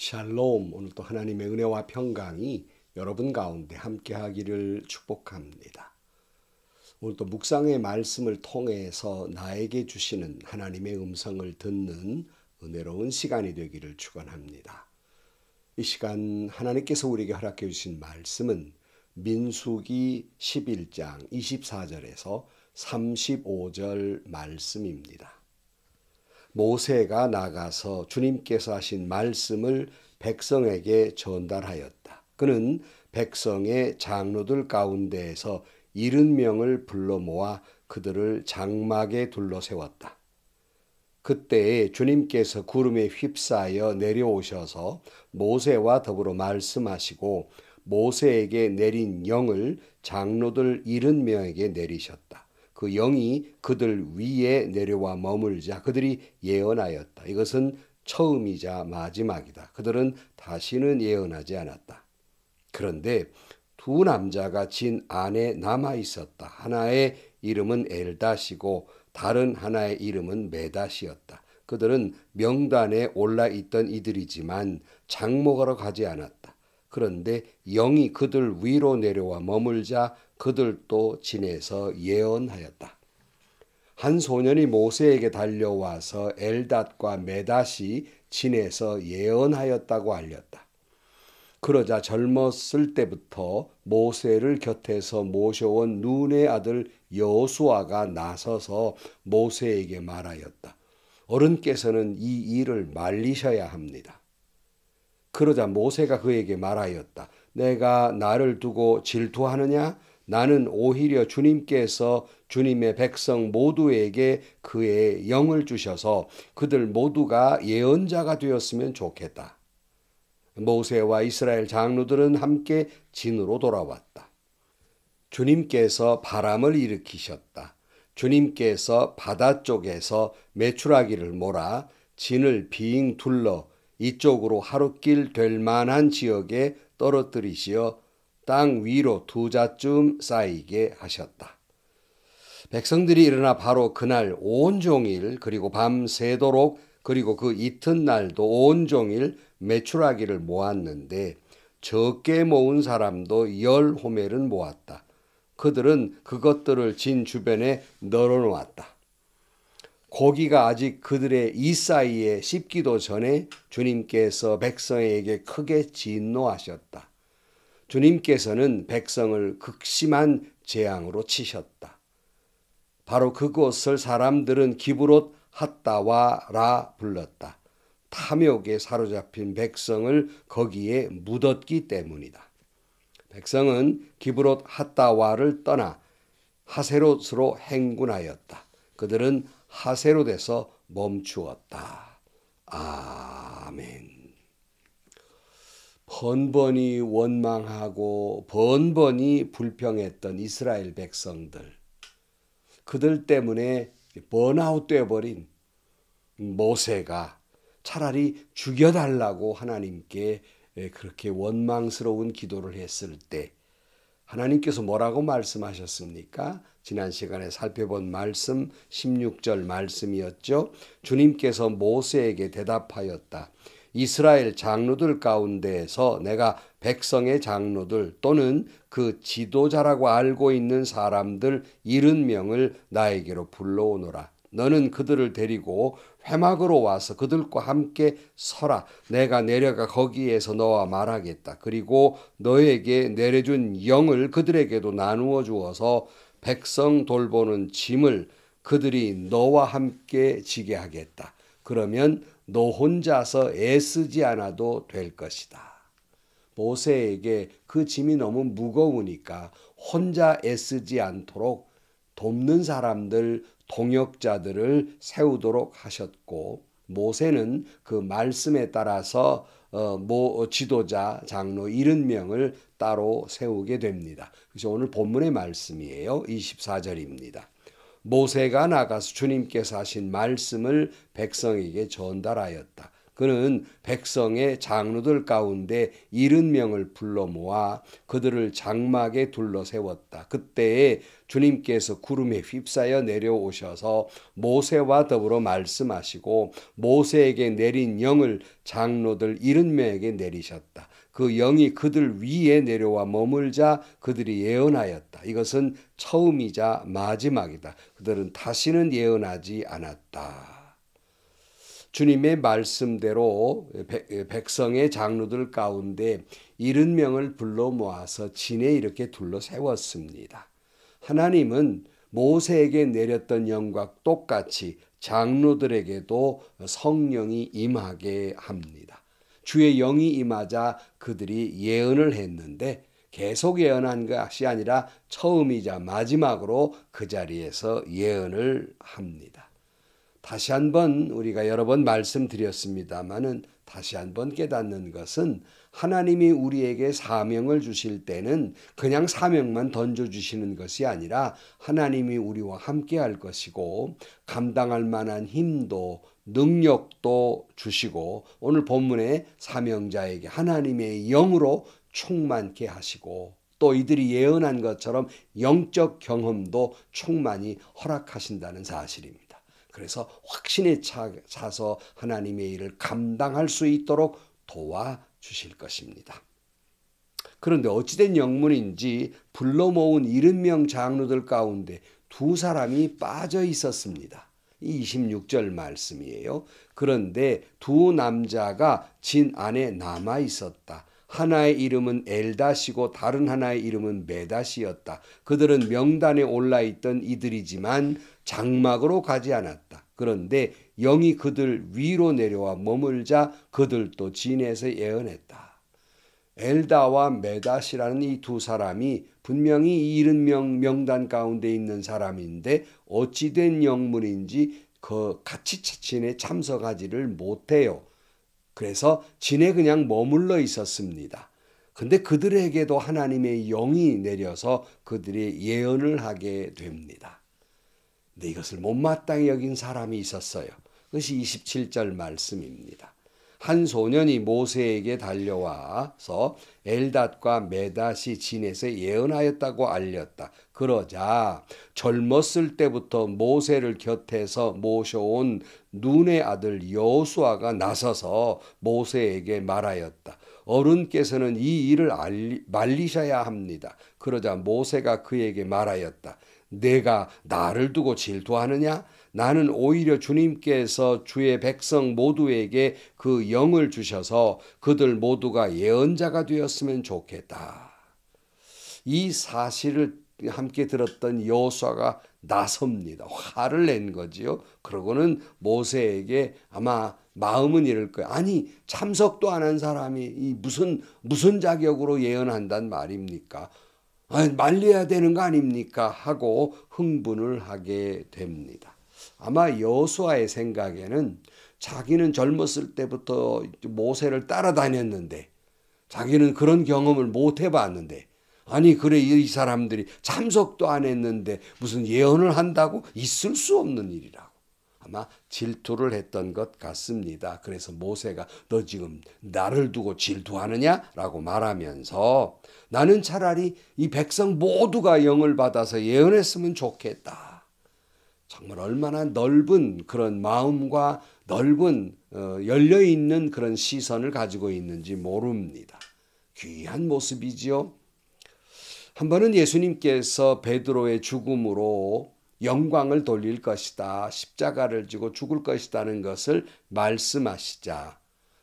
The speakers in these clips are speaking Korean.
샬롬, 오늘도 하나님의 은혜와 평강이 여러분 가운데 함께하기를 축복합니다. 오늘도 묵상의 말씀을 통해서 나에게 주시는 하나님의 음성을 듣는 은혜로운 시간이 되기를 축원합니다. 이 시간 하나님께서 우리에게 허락해 주신 말씀은 민수기 11장 24절에서 35절 말씀입니다. 모세가 나가서 주님께서 하신 말씀을 백성에게 전달하였다. 그는 백성의 장로들 가운데에서 70명을 불러 모아 그들을 장막에 둘러세웠다. 그때에 주님께서 구름에 휩싸여 내려오셔서 모세와 더불어 말씀하시고 모세에게 내린 영을 장로들 70명에게 내리셨다. 그 영이 그들 위에 내려와 머물자 그들이 예언하였다. 이것은 처음이자 마지막이다. 그들은 다시는 예언하지 않았다. 그런데 두 남자가 진 안에 남아 있었다. 하나의 이름은 엘닷이고 다른 하나의 이름은 메닷이었다. 그들은 명단에 올라 있던 이들이지만 장목하러 가지 않았다. 그런데 영이 그들 위로 내려와 머물자 그들도 진에서 예언하였다. 한 소년이 모세에게 달려와서 엘닷과 메닷이 진에서 예언하였다고 알렸다. 그러자 젊었을 때부터 모세를 곁에서 모셔온 눈의 아들 여호수아가 나서서 모세에게 말하였다. 어른께서는 이 일을 말리셔야 합니다. 그러자 모세가 그에게 말하였다. 내가 나를 두고 질투하느냐? 나는 오히려 주님께서 주님의 백성 모두에게 그의 영을 주셔서 그들 모두가 예언자가 되었으면 좋겠다. 모세와 이스라엘 장로들은 함께 진으로 돌아왔다. 주님께서 바람을 일으키셨다. 주님께서 바다 쪽에서 메추라기를 몰아 진을 빙 둘러 이쪽으로 하룻길 될 만한 지역에 떨어뜨리시어 땅 위로 2자쯤 쌓이게 하셨다. 백성들이 일어나 바로 그날 온종일 그리고 밤새도록 그리고 그 이튿날도 온종일 메추라기를 모았는데 적게 모은 사람도 10호멜은 모았다. 그들은 그것들을 진 주변에 널어놓았다. 고기가 아직 그들의 이 사이에 씹기도 전에 주님께서 백성에게 크게 진노하셨다. 주님께서는 백성을 극심한 재앙으로 치셨다. 바로 그곳을 사람들은 기브롯 핫다와라 불렀다. 탐욕에 사로잡힌 백성을 거기에 묻었기 때문이다. 백성은 기브롯 핫다와를 떠나 하세롯으로 행군하였다. 그들은 하세롯에서 멈추었다. 아멘. 번번이 원망하고 번번이 불평했던 이스라엘 백성들. 그들 때문에 번아웃 되어버린 모세가 차라리 죽여달라고 하나님께 그렇게 원망스러운 기도를 했을 때 하나님께서 뭐라고 말씀하셨습니까? 지난 시간에 살펴본 말씀 16절 말씀이었죠. 주님께서 모세에게 대답하였다. 이스라엘 장로들 가운데에서 내가 백성의 장로들 또는 그 지도자라고 알고 있는 사람들 70명을 나에게로 불러오노라. 너는 그들을 데리고 회막으로 와서 그들과 함께 서라. 내가 내려가 거기에서 너와 말하겠다. 그리고 너에게 내려준 영을 그들에게도 나누어 주어서 백성 돌보는 짐을 그들이 너와 함께 지게 하겠다. 그러면 너 혼자서 애쓰지 않아도 될 것이다. 모세에게 그 짐이 너무 무거우니까 혼자 애쓰지 않도록 돕는 사람들, 동역자들을 세우도록 하셨고 모세는 그 말씀에 따라서 지도자, 장로 70명을 따로 세우게 됩니다. 그래서 오늘 본문의 말씀이에요. 24절입니다. 모세가 나가서 주님께서 하신 말씀을 백성에게 전달하였다. 그는 백성의 장로들 가운데 70명을 불러 모아 그들을 장막에 둘러 세웠다. 그때에 주님께서 구름에 휩싸여 내려오셔서 모세와 더불어 말씀하시고 모세에게 내린 영을 장로들 70명에게 내리셨다. 그 영이 그들 위에 내려와 머물자 그들이 예언하였다. 이것은 처음이자 마지막이다. 그들은 다시는 예언하지 않았다. 주님의 말씀대로 백성의 장로들 가운데 70명을 불러 모아서 진에 이렇게 둘러 세웠습니다. 하나님은 모세에게 내렸던 영과 똑같이 장로들에게도 성령이 임하게 합니다. 주의 영이 임하자 그들이 예언을 했는데 계속 예언한 것이 아니라 처음이자 마지막으로 그 자리에서 예언을 합니다. 다시 한번 우리가 여러 번 말씀드렸습니다마는 다시 한번 깨닫는 것은 하나님이 우리에게 사명을 주실 때는 그냥 사명만 던져주시는 것이 아니라 하나님이 우리와 함께 할 것이고 감당할 만한 힘도 능력도 주시고 오늘 본문의 사명자에게 하나님의 영으로 충만케 하시고 또 이들이 예언한 것처럼 영적 경험도 충만히 허락하신다는 사실입니다. 그래서 확신에 차서 하나님의 일을 감당할 수 있도록 도와주실 것입니다. 그런데 어찌된 영문인지 불러 모은 70명 장로들 가운데 두 사람이 빠져 있었습니다. 이 26절 말씀이에요. 그런데 두 남자가 진 안에 남아 있었다. 하나의 이름은 엘닷이고 다른 하나의 이름은 메닷이었다. 그들은 명단에 올라있던 이들이지만 장막으로 가지 않았다. 그런데 영이 그들 위로 내려와 머물자 그들도 진에서 예언했다. 엘다와 메닷이라는 이 두 사람이 분명히 70명 명단 가운데 있는 사람인데 어찌된 영문인지 그 같이 진에 참석하지를 못해요. 그래서 진에 그냥 머물러 있었습니다. 근데 그들에게도 하나님의 영이 내려서 그들이 예언을 하게 됩니다. 근데 이것을 못마땅히 여긴 사람이 있었어요. 그것이 27절 말씀입니다. 한 소년이 모세에게 달려와서 엘닷과 메닷이 진에서 예언하였다고 알렸다. 그러자 젊었을 때부터 모세를 곁에서 모셔온 눈의 아들 여호수아가 나서서 모세에게 말하였다. 어른께서는 이 일을 말리셔야 합니다. 그러자 모세가 그에게 말하였다. 내가 나를 두고 질투하느냐? 나는 오히려 주님께서 주의 백성 모두에게 그 영을 주셔서 그들 모두가 예언자가 되었으면 좋겠다. 이 사실을 함께 들었던 여호수아가 나섭니다. 화를 낸 거지요. 그러고는 모세에게 아마 마음은 이럴 거예요. 아니 참석도 안 한 사람이 이 무슨 자격으로 예언한단 말입니까? 아니, 말려야 되는 거 아닙니까? 하고 흥분을 하게 됩니다. 아마 여호수아의 생각에는 자기는 젊었을 때부터 모세를 따라다녔는데 자기는 그런 경험을 못 해봤는데 아니 그래 이 사람들이 참석도 안 했는데 무슨 예언을 한다고? 있을 수 없는 일이라고 아마 질투를 했던 것 같습니다. 그래서 모세가 너 지금 나를 두고 질투하느냐? 라고 말하면서 나는 차라리 이 백성 모두가 영을 받아서 예언했으면 좋겠다. 정말 얼마나 넓은 그런 마음과 넓은 열려있는 그런 시선을 가지고 있는지 모릅니다. 귀한 모습이지요. 한 번은 예수님께서 베드로의 죽음으로 영광을 돌릴 것이다. 십자가를 지고 죽을 것이라는 것을 말씀하시자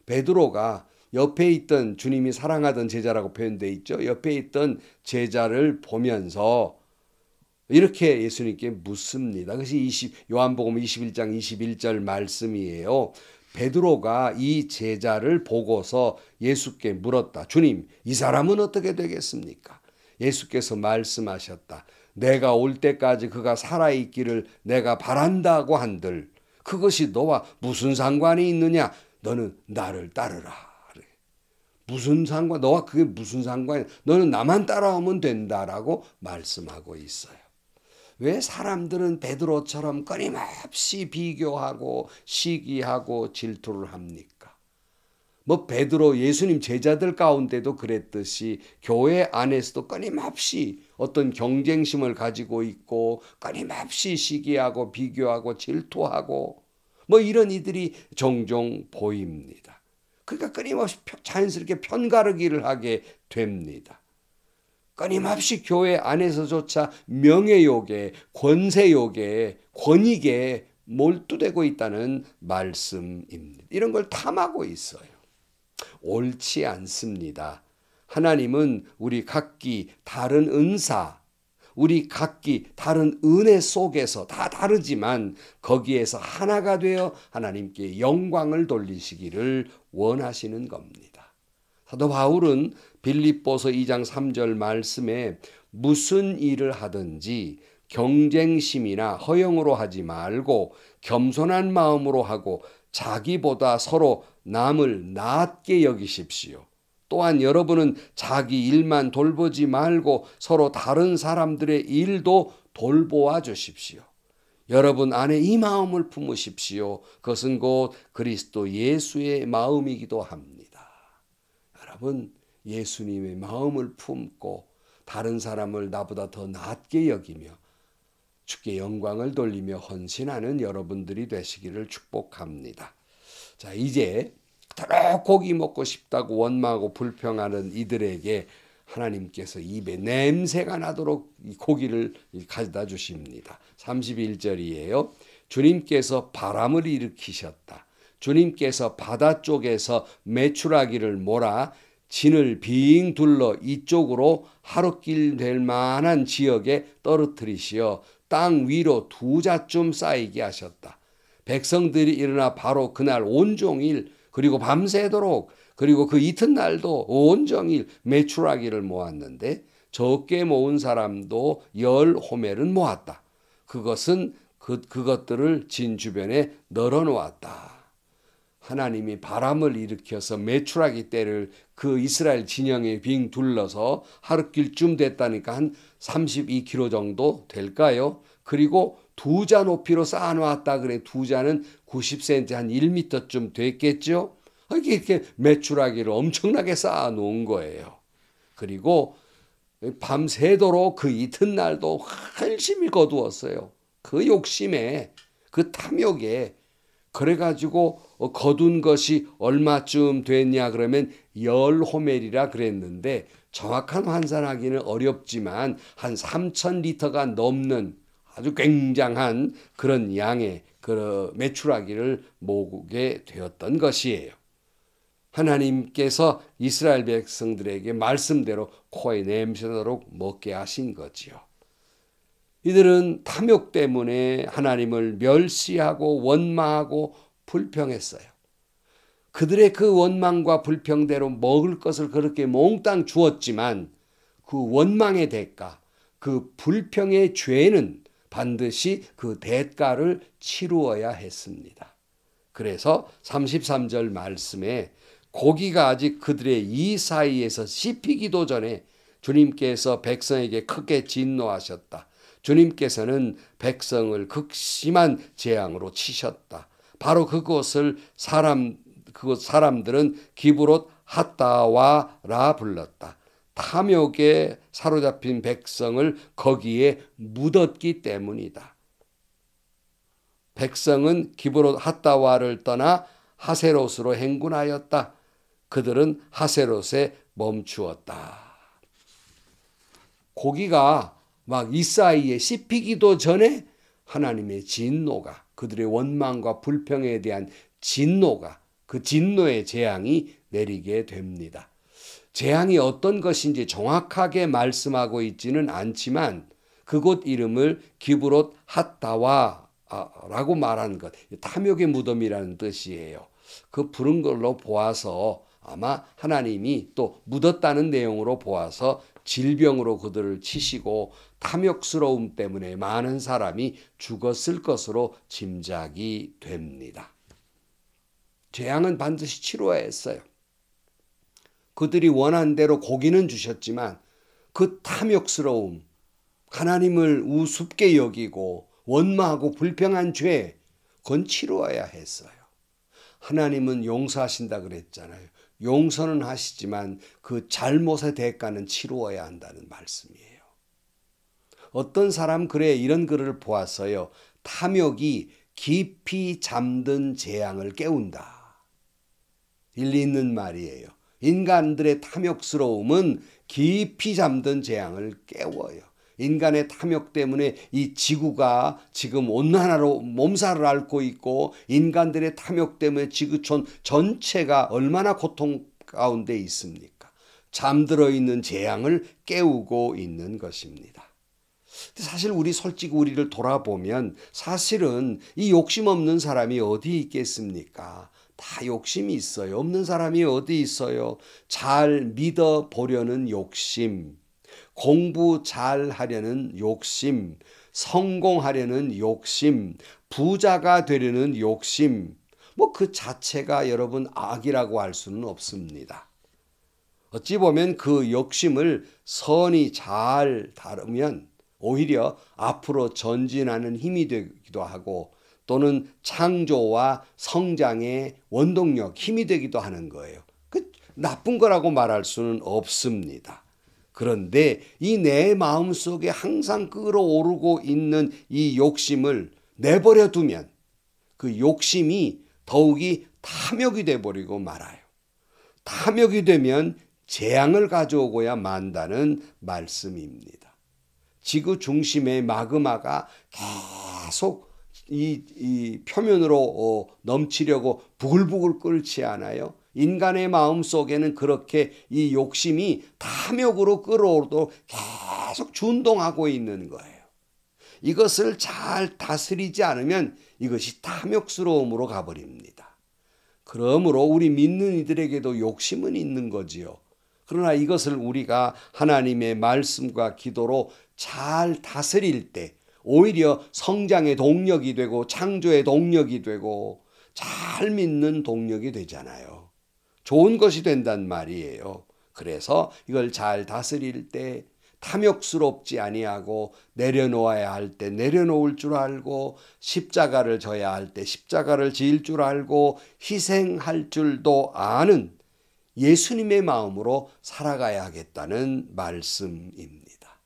베드로가 옆에 있던 주님이 사랑하던 제자라고 표현되어 있죠. 옆에 있던 제자를 보면서 이렇게 예수님께 묻습니다. 그것이 요한복음 21장 21절 말씀이에요. 베드로가 이 제자를 보고서 예수께 물었다. 주님, 이 사람은 어떻게 되겠습니까? 예수께서 말씀하셨다. 내가 올 때까지 그가 살아있기를 내가 바란다고 한들 그것이 너와 무슨 상관이 있느냐? 너는 나를 따르라. 무슨 상관? 너와 그게 무슨 상관이야? 너는 나만 따라오면 된다라고 말씀하고 있어요. 왜 사람들은 베드로처럼 끊임없이 비교하고 시기하고 질투를 합니까? 뭐 베드로 예수님 제자들 가운데도 그랬듯이 교회 안에서도 끊임없이 어떤 경쟁심을 가지고 있고 끊임없이 시기하고 비교하고 질투하고 뭐 이런 이들이 종종 보입니다. 그러니까 끊임없이 자연스럽게 편가르기를 하게 됩니다. 끊임없이 교회 안에서조차 명예욕에 권세욕에 권익에 몰두되고 있다는 말씀입니다. 이런 걸 탐하고 있어요. 옳지 않습니다. 하나님은 우리 각기 다른 은사, 우리 각기 다른 은혜 속에서 다 다르지만 거기에서 하나가 되어 하나님께 영광을 돌리시기를 원하시는 겁니다. 사도 바울은 빌립보서 2장 3절 말씀에 무슨 일을 하든지 경쟁심이나 허영으로 하지 말고 겸손한 마음으로 하고 자기보다 서로 남을 낮게 여기십시오. 또한 여러분은 자기 일만 돌보지 말고 서로 다른 사람들의 일도 돌보아 주십시오. 여러분 안에 이 마음을 품으십시오. 그것은 곧 그리스도 예수의 마음이기도 합니다. 여러분, 예수님의 마음을 품고 다른 사람을 나보다 더 낮게 여기며 주께 영광을 돌리며 헌신하는 여러분들이 되시기를 축복합니다. 자, 이제 그토록 고기 먹고 싶다고 원망하고 불평하는 이들에게 하나님께서 입에 냄새가 나도록 이 고기를 가져다 주십니다. 31절이에요. 주님께서 바람을 일으키셨다. 주님께서 바다 쪽에서 메추라기를 몰아 진을 빙 둘러 이쪽으로 하루길 될 만한 지역에 떨어뜨리시어 땅 위로 2자쯤 쌓이게 하셨다. 백성들이 일어나 바로 그날 온종일 그리고 밤새도록 그리고 그 이튿날도 온종일 메추라기를 모았는데 적게 모은 사람도 10호멜은 모았다. 그것은 그것들을 진 주변에 널어놓았다. 하나님이 바람을 일으켜서 메추라기 떼를 그 이스라엘 진영에 빙 둘러서 하루길쯤 됐다니까 한 32km 정도 될까요? 그리고 2자 높이로 쌓아놓았다 그래. 2자는 90cm 한 1m쯤 됐겠죠? 이렇게 메추라기를 엄청나게 쌓아놓은 거예요. 그리고 밤새도록 그 이튿날도 열심히 거두었어요. 그 욕심에 그 탐욕에 그래가지고 거둔 것이 얼마쯤 됐냐 그러면 10호멜이라 그랬는데 정확한 환산하기는 어렵지만 한 3,000리터가 넘는 아주 굉장한 그런 양의 그 메추라기를 모으게 되었던 것이에요. 하나님께서 이스라엘 백성들에게 말씀대로 코에 냄새나도록 먹게 하신 거지요. 이들은 탐욕 때문에 하나님을 멸시하고 원망하고 불평했어요. 그들의 그 원망과 불평대로 먹을 것을 그렇게 몽땅 주었지만 그 원망의 대가, 그 불평의 죄는 반드시 그 대가를 치루어야 했습니다. 그래서 33절 말씀에 고기가 아직 그들의 이 사이에서 씹히기도 전에 주님께서 백성에게 크게 진노하셨다. 주님께서는 백성을 극심한 재앙으로 치셨다. 바로 그곳을 사람들은 기브롯 핫다와라 불렀다. 탐욕에 사로잡힌 백성을 거기에 묻었기 때문이다. 백성은 기브롯 핫다와를 떠나 하세롯으로 행군하였다. 그들은 하세롯에 멈추었다. 고기가 막 이 사이에 씹히기도 전에 하나님의 진노가, 그들의 원망과 불평에 대한 진노가, 그 진노의 재앙이 내리게 됩니다. 재앙이 어떤 것인지 정확하게 말씀하고 있지는 않지만 그곳 이름을 기브롯 핫다와라고 말한 것, 탐욕의 무덤이라는 뜻이에요. 그 부른 걸로 보아서 아마 하나님이 또 묻었다는 내용으로 보아서 질병으로 그들을 치시고 탐욕스러움 때문에 많은 사람이 죽었을 것으로 짐작이 됩니다. 재앙은 반드시 치러야 했어요. 그들이 원한 대로 고기는 주셨지만 그 탐욕스러움, 하나님을 우습게 여기고 원망하고 불평한 죄, 그건 치루어야 했어요. 하나님은 용서하신다 그랬잖아요. 용서는 하시지만 그 잘못의 대가는 치루어야 한다는 말씀이에요. 어떤 사람 글에 이런 글을 보았어요. 탐욕이 깊이 잠든 재앙을 깨운다. 일리 있는 말이에요. 인간들의 탐욕스러움은 깊이 잠든 재앙을 깨워요. 인간의 탐욕 때문에 이 지구가 지금 온난화로 몸살을 앓고 있고, 인간들의 탐욕 때문에 지구촌 전체가 얼마나 고통 가운데 있습니까? 잠들어 있는 재앙을 깨우고 있는 것입니다. 사실 솔직히 우리를 돌아보면 사실은 이 욕심 없는 사람이 어디 있겠습니까? 다 욕심이 있어요. 없는 사람이 어디 있어요? 잘 믿어 보려는 욕심, 공부 잘 하려는 욕심, 성공하려는 욕심, 부자가 되려는 욕심, 그 자체가 여러분 악이라고 할 수는 없습니다. 어찌 보면 그 욕심을 선히 잘 다루면 오히려 앞으로 전진하는 힘이 되기도 하고, 또는 창조와 성장의 원동력, 힘이 되기도 하는 거예요. 나쁜 거라고 말할 수는 없습니다. 그런데 이 내 마음속에 항상 끓어오르고 있는 이 욕심을 내버려 두면 그 욕심이 더욱이 탐욕이 돼버리고 말아요. 탐욕이 되면 재앙을 가져오고야 만다는 말씀입니다. 지구 중심의 마그마가 계속 이 표면으로 넘치려고 부글부글 끓지 않아요? 인간의 마음 속에는 그렇게 이 욕심이 탐욕으로 끌어오르도록 계속 준동하고 있는 거예요. 이것을 잘 다스리지 않으면 이것이 탐욕스러움으로 가버립니다. 그러므로 우리 믿는 이들에게도 욕심은 있는 거지요. 그러나 이것을 우리가 하나님의 말씀과 기도로 잘 다스릴 때 오히려 성장의 동력이 되고 창조의 동력이 되고 잘 믿는 동력이 되잖아요. 좋은 것이 된단 말이에요. 그래서 이걸 잘 다스릴 때 탐욕스럽지 아니하고, 내려놓아야 할 때 내려놓을 줄 알고, 십자가를 져야 할 때 십자가를 지을 줄 알고, 희생할 줄도 아는 예수님의 마음으로 살아가야 하겠다는 말씀입니다.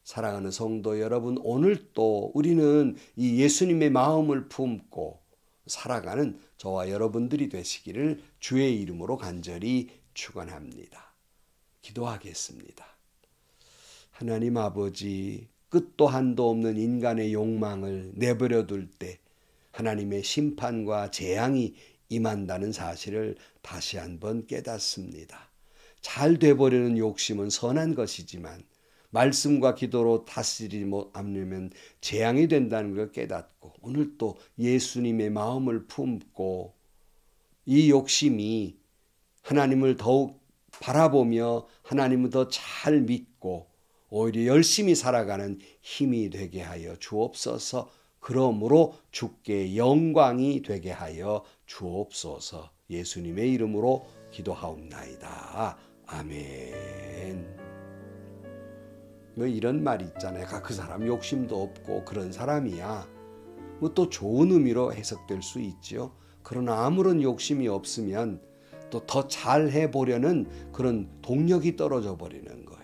사랑하는 성도 여러분, 오늘 또 우리는 이 예수님의 마음을 품고 살아가는 저와 여러분들이 되시기를 주의 이름으로 간절히 축원합니다. 기도하겠습니다. 하나님 아버지, 끝도 한도 없는 인간의 욕망을 내버려 둘 때 하나님의 심판과 재앙이 임한다는 사실을 다시 한번 깨닫습니다. 잘 돼버리는 욕심은 선한 것이지만 말씀과 기도로 다스리지 않으면 재앙이 된다는 걸 깨닫고, 오늘 또 예수님의 마음을 품고 이 욕심이 하나님을 더욱 바라보며 하나님을 더 잘 믿고 오히려 열심히 살아가는 힘이 되게 하여 주옵소서. 그러므로 주께 영광이 되게 하여 주옵소서. 예수님의 이름으로 기도하옵나이다. 아멘. 이런 말이 있잖아요. 그 사람 욕심도 없고 그런 사람이야. 또 좋은 의미로 해석될 수 있죠. 그러나 아무런 욕심이 없으면 또 더 잘해 보려는 그런 동력이 떨어져 버리는 거예요.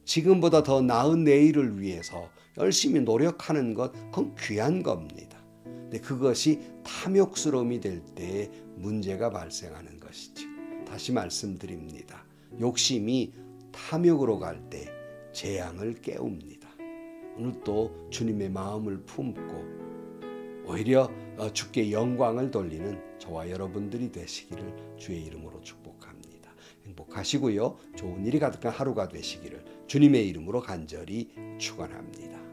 지금보다 더 나은 내일을 위해서 열심히 노력하는 것, 그건 귀한 겁니다. 근데 그것이 탐욕스러움이 될 때 문제가 발생하는 것이죠. 다시 말씀드립니다. 욕심이 탐욕으로 갈 때 재앙을 깨웁니다. 오늘 또 주님의 마음을 품고 오히려 주께 영광을 돌리는 저와 여러분들이 되시기를 주의 이름으로 축복합니다. 행복하시고요. 좋은 일이 가득한 하루가 되시기를 주님의 이름으로 간절히 축원합니다.